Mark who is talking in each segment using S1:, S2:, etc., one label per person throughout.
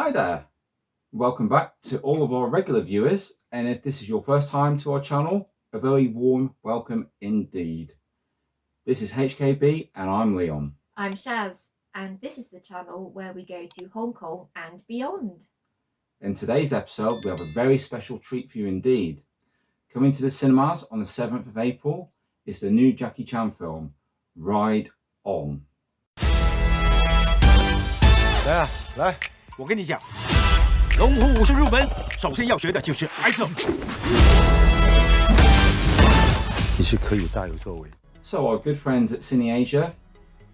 S1: Hi there, welcome back to all of our regular viewers, and if this is your first time to our channel, a very warm welcome indeed. This is HKB and I'm Leon.
S2: I'm Shaz, and this is the channel where we go to Hong Kong and beyond.
S1: In today's episode we have a very special treat for you indeed. Coming to the cinemas on the 7th of April is the new Jackie Chan film, Ride On.
S3: 来，我跟你讲，龙虎武术入门，首先要学的就是挨揍。你是可以大有作为。
S1: So our good friends at CineAsia,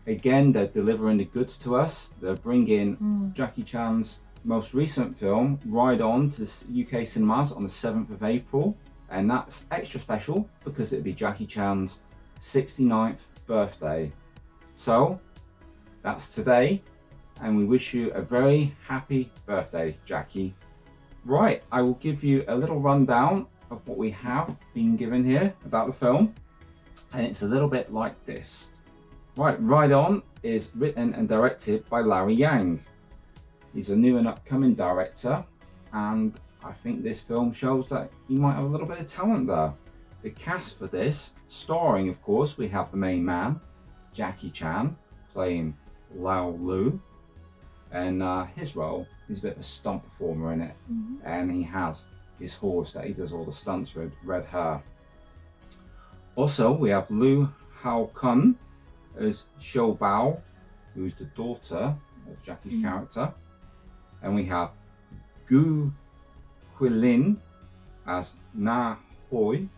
S1: again they're delivering the goods to us. They're bringing Jackie Chan's most recent film, Ride On, to the UK cinemas on the 7th of April. And that's extra special because it'll be Jackie Chan's 69th birthday. So that's today, and we wish you a very happy birthday, Jackie. Right, I will give you a little rundown of what we have been given here about the film, and it's a little bit like this. Right, Ride On is written and directed by Larry Yang. He's a new and upcoming director, and I think this film shows that he might have a little bit of talent there. The cast for this, starring of course, we have the main man, Jackie Chan, playing Lao Lu, and his role, he's a bit of a stunt performer in it, and he has his horse that he does all the stunts with, red hair. Also, we have Lu Hao Kun as Shou Bao, who's the daughter of Jackie's character, and we have Gu Quilin as Na Hoi,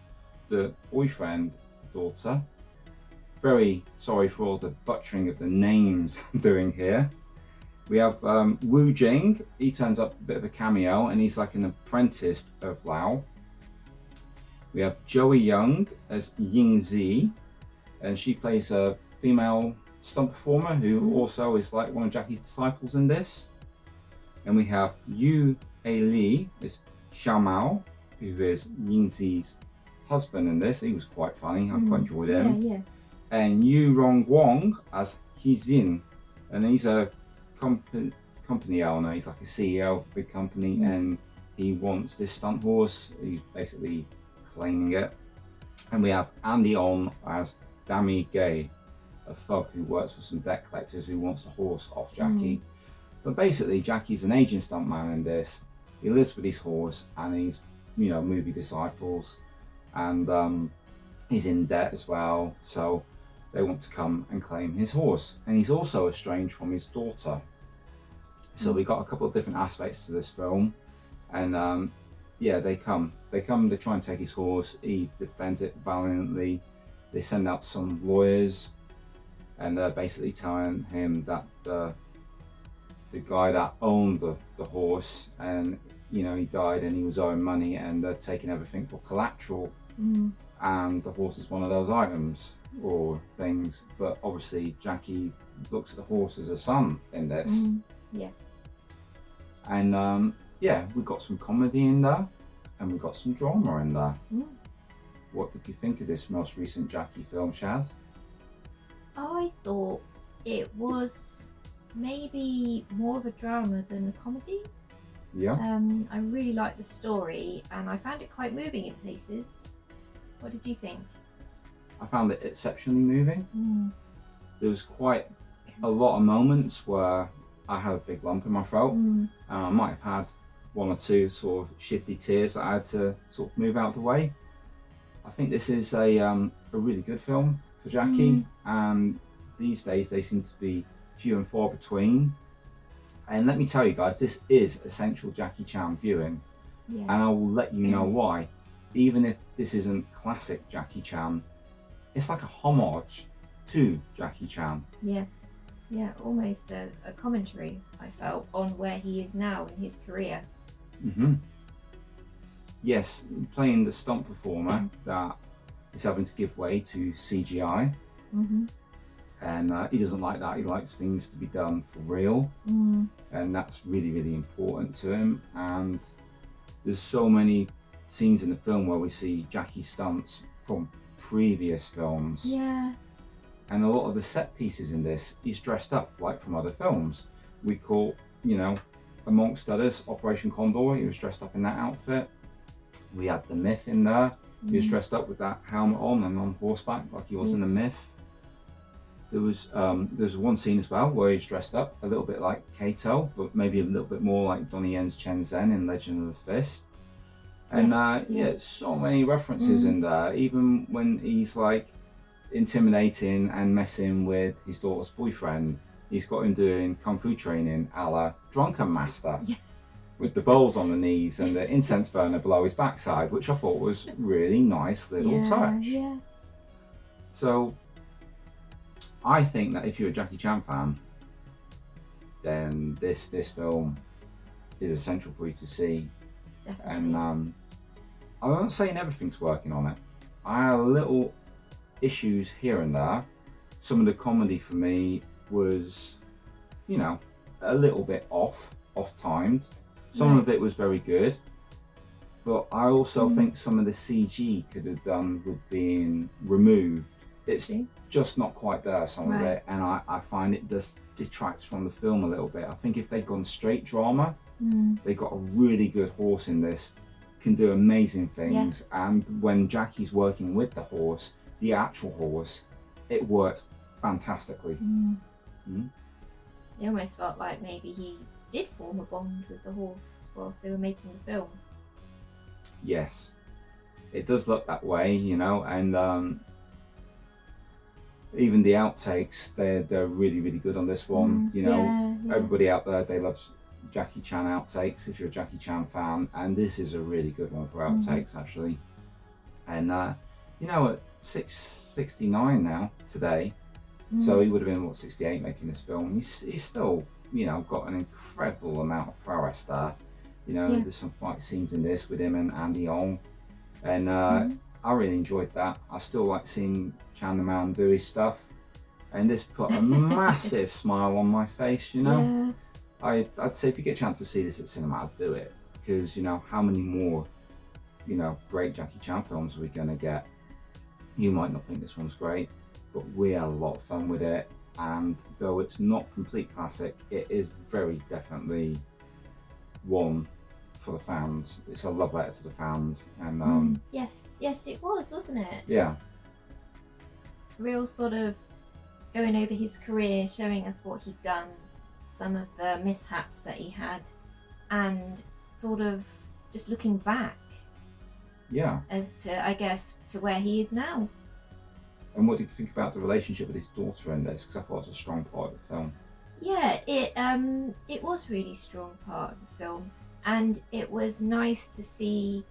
S1: the boyfriend, the daughter. Very sorry for all the butchering of the names I'm doing here. We have Wu Jing. He turns up a bit of a cameo, and he's like an apprentice of Lao. We have Joey Young as Ying Zi, and she plays a female stunt performer who also is like one of Jackie's disciples in this. And we have Yu A Li as Xiao Mao, who is Ying Zi's husband in this. He was quite funny. I quite enjoyed him.
S2: Yeah.
S1: And Yu Rong Wong as He Xin, and he's a company owner. He's like a CEO of a big company, and he wants this stunt horse. He's basically claiming it. And we have Andy On as Dami Gay, a thug who works for some debt collectors who wants the horse off Jackie. But basically, Jackie's an aging stuntman in this. He lives with his horse, and he's, movie disciples, and he's in debt as well. So they want to come and claim his horse, and he's also estranged from his daughter. So we got a couple of different aspects to this film, and they come to try and take his horse. He defends it valiantly. They send out some lawyers, and they're basically telling him that the guy that owned the horse, and he died and he was owing money, and they're taking everything for collateral, and the horse is one of those items or things. But obviously Jackie looks at the horse as a son in this. And we've got some comedy in there, and we've got some drama in there. What did you think of this most recent Jackie film, Shaz?
S2: I thought it was maybe more of a drama than a comedy.
S1: Yeah.
S2: I really liked the story, and I found it quite moving in places. What did you think?
S1: I found it exceptionally moving. There was quite a lot of moments where I had a big lump in my throat, and I might have had one or two sort of shifty tears that I had to sort of move out of the way. I think this is a really good film for Jackie, and these days they seem to be few and far between. And let me tell you guys, this is essential Jackie Chan viewing, and I will let you know why. Even if this isn't classic Jackie Chan, it's like a homage to Jackie Chan.
S2: Yeah, almost a commentary, I felt, on where he is now in his career.
S1: Yes, playing the stunt performer that is having to give way to CGI. And he doesn't like that. He likes things to be done for real, and that's really, really important to him. And there's so many scenes in the film where we see Jackie stunts from previous films. And a lot of the set pieces in this, he's dressed up like from other films. We call, amongst others, Operation Condor. He was dressed up in that outfit. We had the Myth in there. He was dressed up with that helmet on and on horseback like he was in the Myth. There's one scene as well where he's dressed up a little bit like Kato, but maybe a little bit more like Donnie Yen's Chen Zhen in Legend of the Fist. And so many references in there, even when he's like intimidating and messing with his daughter's boyfriend. He's got him doing kung fu training a la Drunken Master, with the bowls on the knees and the incense burner below his backside, which I thought was really nice little touch.
S2: Yeah.
S1: So I think that if you're a Jackie Chan fan, then this film is essential for you to see.
S2: Definitely.
S1: And I'm not saying everything's working on it. I had little issues here and there. Some of the comedy for me was, you know, a little bit off-timed. Some of it was very good, but I also think some of the CG could have done with being removed. It's just not quite there, some of it, and I find it just detracts from the film a little bit. I think if they'd gone straight drama, they got a really good horse in this, can do amazing things, and when Jackie's working with the horse, the actual horse, it works fantastically.
S2: It almost felt like maybe he did form a bond with the horse whilst they were making the film.
S1: Yes, it does look that way, you know, and even the outtakes, they're really, really good on this one. You know, everybody out there, they love Jackie Chan outtakes if you're a Jackie Chan fan, and this is a really good one for outtakes actually. And you know, at 669 now today, so he would have been 68 making this film. He's still, you know, got an incredible amount of prowess there. You know, there's some fight scenes in this with him and Andy Ong, and I really enjoyed that. I still like seeing Chan the Man do his stuff, and this put a massive smile on my face, you know. I'd say if you get a chance to see this at cinema, I'd do it, because, you know, how many more, you know, great Jackie Chan films are we going to get? You might not think this one's great, but we had a lot of fun with it, and though it's not complete classic, it is very definitely one for the fans. It's a love letter to the fans, and
S2: yes it was, wasn't it?
S1: Yeah.
S2: Real sort of going over his career, showing us what he'd done, some of the mishaps that he had, and sort of just looking back as to, I guess, to where he is now.
S1: And what did you think about the relationship with his daughter in this? Because I thought it was a strong part of the film.
S2: Yeah, it was really strong part of the film, and it was nice to see,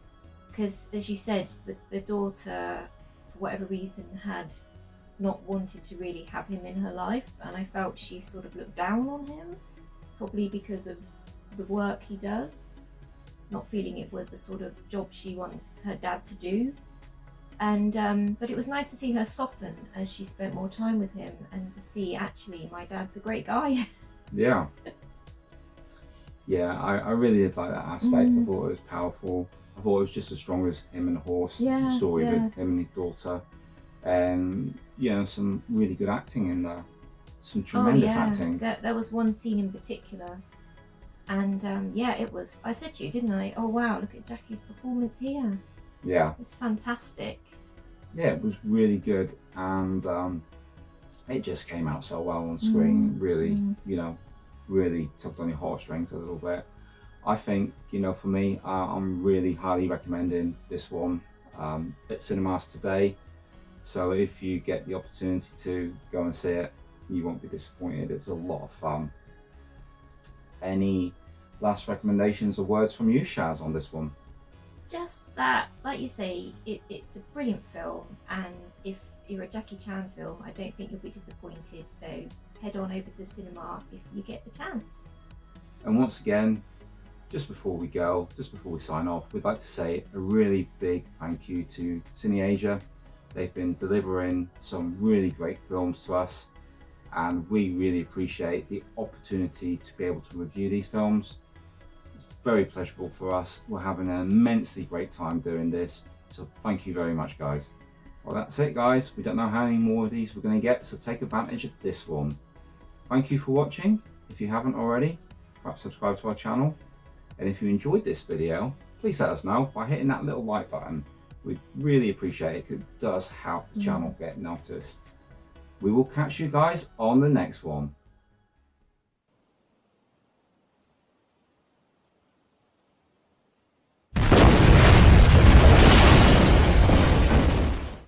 S2: because as you said, the daughter, for whatever reason, had not wanted to really have him in her life, and I felt she sort of looked down on him, probably because of the work he does, not feeling it was a sort of job she wants her dad to do. And but it was nice to see her soften as she spent more time with him, and to see, actually, my dad's a great guy.
S1: Yeah, I really did like that aspect. I thought it was powerful. I thought it was just as strong as him and the horse, the story with him and his daughter, and you know, some really good acting in there, some tremendous acting.
S2: There was one scene in particular, and it was, I said to you, didn't I, oh wow, look at Jackie's performance here.
S1: Yeah,
S2: it's fantastic.
S1: Yeah, it was really good, and it just came out so well on screen. Really, you know, really tugged on your heartstrings a little bit. I think, you know, for me, I'm really highly recommending this one at cinemas today. So if you get the opportunity to go and see it, you won't be disappointed. It's a lot of fun. Any last recommendations or words from you, Shaz, on this one?
S2: Just that, like you say, it's a brilliant film, and if you're a Jackie Chan film, I don't think you'll be disappointed, so head on over to the cinema if you get the chance.
S1: And once again, just before we go, just before we sign off, we'd like to say a really big thank you to CineAsia. They've been delivering some really great films to us, and we really appreciate the opportunity to be able to review these films. Very pleasurable for us. We're having an immensely great time doing this, so thank you very much, guys. Well, that's it, guys. We don't know how many more of these we're going to get, so take advantage of this one. Thank you for watching, if you haven't already, perhaps subscribe to our channel. And if you enjoyed this video, please let us know by hitting that little like button. We'd really appreciate it, 'cause it does help the channel get noticed. We will catch you guys on the next one.